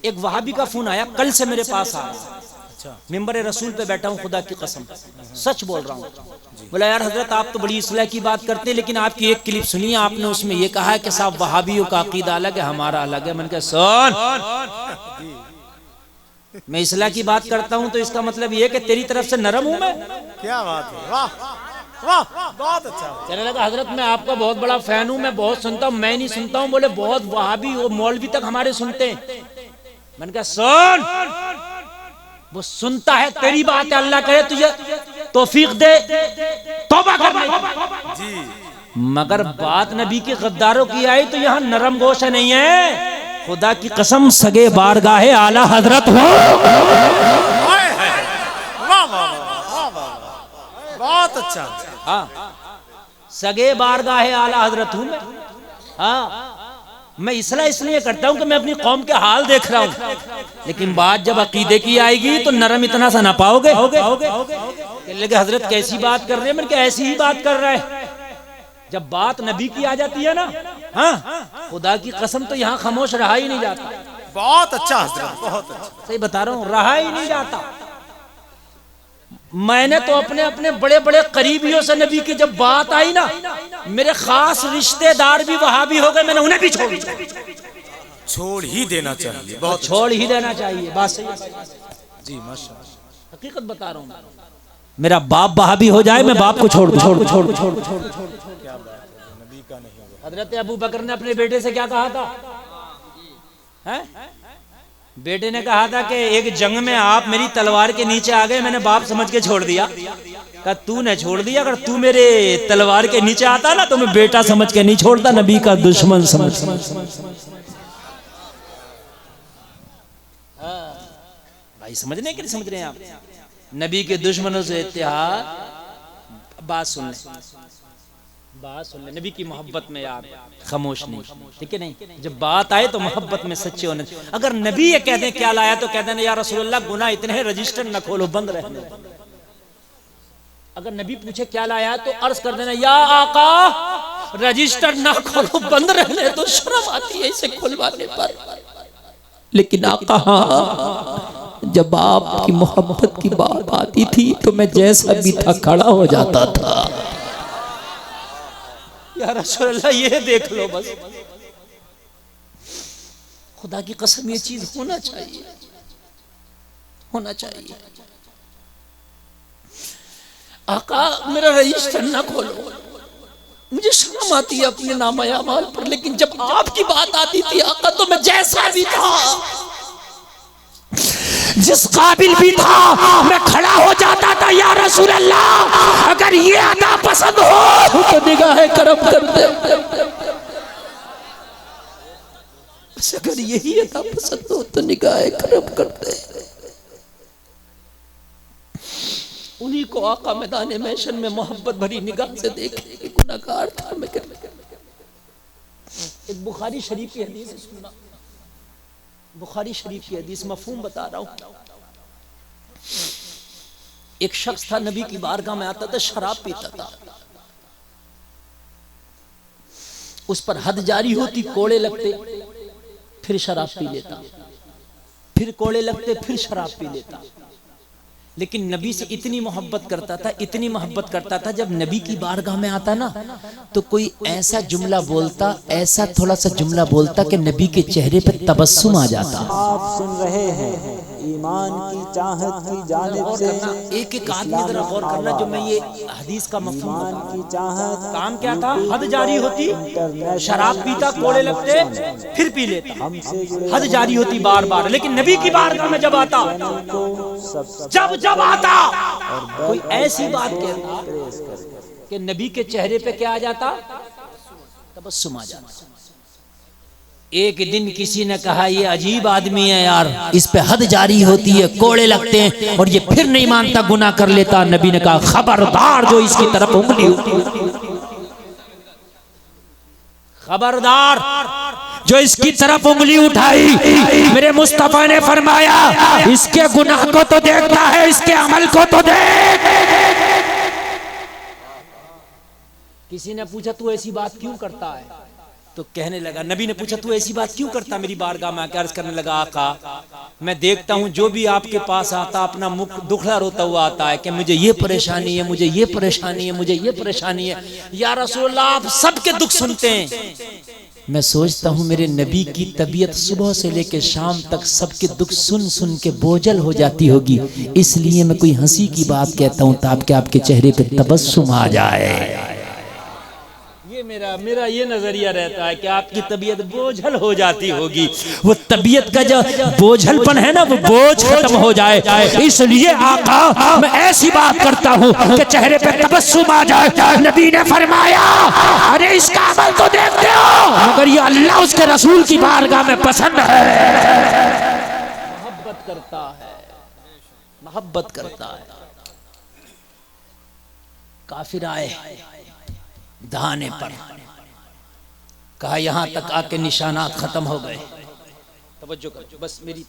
एक वहाबी का फोन आया कल से मेरे पास आ रहा, मिंबर रसूल पे बैठा हूँ, खुदा की कसम सच बोल रहा हूँ। बोला यार हजरत आप तो बड़ी इस्लाह की बात करते हैं, लेकिन आपकी एक क्लिप सुनिए, आपने उसमें ये कहा है कि साहब वहाबियों का अकीदा अलग है, हमारा अलग है। मैंने कहा सुन, मैं इस्लाह की बात करता हूँ तो इसका मतलब ये कि तेरी तरफ से नरम हूँ मैं। क्या बात है, वाह वाह, बहुत अच्छा। कहने लगा हजरत मैं आपका बहुत बड़ा फैन हूँ, मैं बहुत सुनता हूँ। मैं नहीं सुनता हूँ। बोले बहुत वहाबी वो मौलवी तक हमारे सुनते हैं। मैंने कहा सुन, वो सुनता है तेरी बात है, अल्लाह करे तुझे तौफीक दे तौबा करने की, मगर बात नबी के गद्दारों की आई तो यहाँ नरम गोशा नहीं है। खुदा की कसम सगे बारगाहे आला हजरत हो। बहुत अच्छा। हाँ, सगे बारगाहे आला हजरत हूँ मैं। हाँ, मैं इसलिए करता हूँ कि मैं अपनी कौम के हाल देख रहा हूँ, लेकिन बात जब अकीदे की आएगी तो नरम इतना सा ना पाओगे। लेकिन हजरत कैसी बात कर रहे हैं? मैंने ऐसी ही बात कर रहा है। जब बात नबी की आ जाती है ना, हाँ, खुदा की कसम तो यहाँ खामोश रहा ही नहीं जाता। बहुत अच्छा हजरत, बहुत अच्छा, सही बता रहा हूँ, रहा ही नहीं जाता। मैंने तो अपने अपने बड़े बड़े करीबियों से नबी की जब बात आई ना, मेरे खास रिश्तेदार भी वहाबी हो गए, मैंने उन्हें भी छोड़ ही देना चाहिए, बहुत छोड़ ही देना चाहिए। बात सही जी, माशाअल्लाह, हकीकत बता रहा हूँ। मेरा बाप वहाबी हो जाए, मैं बाप को छोड़ दूं। क्या बात है, नबी का नहीं होगा। हजरत अबू बकर ने अपने बेटे से क्या कहा था? है? बेटे ने कहा था कि एक जंग में आप मेरी तलवार के नीचे आ गए, मैंने बाप समझ के छोड़ दिया। कहा तूने छोड़ दिया, अगर तू मेरे तलवार के नीचे आता ना तो मैं बेटा समझ के नहीं छोड़ता, नबी का दुश्मन समझ। भाई समझने के लिए समझ रहे हैं आप? नबी के दुश्मनों से इत्तेहाद। बात सुन ले, नबी की मोहब्बत में यार खामोश नहीं, ठीक है नहीं। जब बात आए तो मोहब्बत में सच्चे होने। अगर नबी ये कह दें क्या लाया तो कह देना या रसूलुल्लाह गुनाह इतने हैं, रजिस्टर न खोलो, बंद रहने दो। अगर नबी पूछे क्या लाया तो अर्ज कर देना या आका रजिस्टर ना खोलो, बंद रहने दो, शर्म आती है इसे खुलवाने पर। लेकिन आका हाँ, जब आपकी मोहब्बत की बात आती थी तो मैं जैसा भी था खड़ा हो जाता था। या रसूलल्लाह ये देख लो बस। खुदा की कसम ये चीज होना चाहिए, होना चाहिए। आका मेरा रजिस्टर ना खोलो, मुझे शर्म आती है अपने नामा अमाल पर, लेकिन जब आपकी बात आती थी आका तो मैं जैसा भी था, जिस काबिल भी था, मैं खड़ा हो जाता था। या रसूल अल्लाह अगर ये अदा पसंद हो तो निगाह करम कर दे, अगर यही अदा पसंद हो तो निगाह करम कर दे। उन्हीं को आका मैदान महशर में मोहब्बत भरी निगाह से देखे कि गुनाहगार था मैं। एक बुखारी शरीफ की हदीस सुनना, बुखारी शरीफ की हदीस, मफहूम बता रहा हूं। एक शख्स था नबी की बारगाह में आता था, शराब पीता था, उस पर हद जारी होती, कोड़े लगते, फिर शराब पी लेता, फिर कोड़े लगते, फिर शराब पी लेता। लेकिन नबी से इतनी मोहब्बत करता था, इतनी मोहब्बत करता था, जब नबी की बारगाह में आता ना तो कोई ऐसा जुमला बोलता, ऐसा थोड़ा सा जुमला बोलता कि नबी के चेहरे पे तबस्सुम आ जाता। आप सुन रहे हैं ईमान की चाहत की जानिब से, एक एक आदमी जरा गौर करना जो मैं ये हदीस का मफहूम ईमान की चाहत। काम क्या था? हद जारी होती, शराब पीता, कोड़े लगते, फिर पी लेता, हद जारी होती बार बार। लेकिन नबी की बारगाह में जब आता, जब आता कोई ऐसी बात कहता कि नबी के चेहरे पे क्या आ जाता? तबस्सुम आ जाता। एक दिन किसी ने कहा ये अजीब आदमी है यार, इस पे हद जारी होती है, कोड़े लगते हैं और ये फिर नहीं मानता, गुनाह कर लेता। नबी ने कहा खबरदार जो इसकी तरफ उंगली उठी, खबरदार जो इसकी तरफ उंगली उठाई। मेरे मुस्तफा ने फरमाया इसके गुनाह को तो देखता है, इसके अमल को तो देख। किसी ने पूछा तू ऐसी बात क्यों करता है? तो कहने लगा, नबी ने पूछा तू ऐसी बात क्यों करता मेरी बारगाह में आकर? अर्ज करने लगा, आका मैं देखता हूँ जो भी आपके पास आता अपना मुख दुखड़ा रोता हुआ आता है कि मुझे ये परेशानी है, मुझे ये परेशानी है, मुझे ये परेशानी है। या रसूलल्लाह आप सबके दुख सुनते हैं। मैं सोचता हूँ मेरे नबी की तबीयत सुबह से लेकर शाम तक सबके दुख सुन सुन के बोझल हो जाती होगी, इसलिए मैं कोई हंसी की बात कहता हूँ ताकि आपके चेहरे पे तबस्सुम आ जाए। ये मेरा ये नजरिया रहता है कि आपकी तबीयत बोझल हो जाती होगी, वो तबीयत का जो बोझलपन है ना वो बोझ खत्म हो जाए, इसलिए आका मैं ऐसी बात करता हूँ कि चेहरे पे तबस्सुम आ जाए। नबी ने फरमाया, अरे इसका अमल तो देखते हो, मगर ये अल्लाह उसके रसूल की बारगाह में पसंद है, मोहब्बत करता है, मोहब्बत करता है। काफिर आए दहाने पर, कहा यहां तक आके निशानात खत्म हो गए। तवज्जो करो, बस मेरी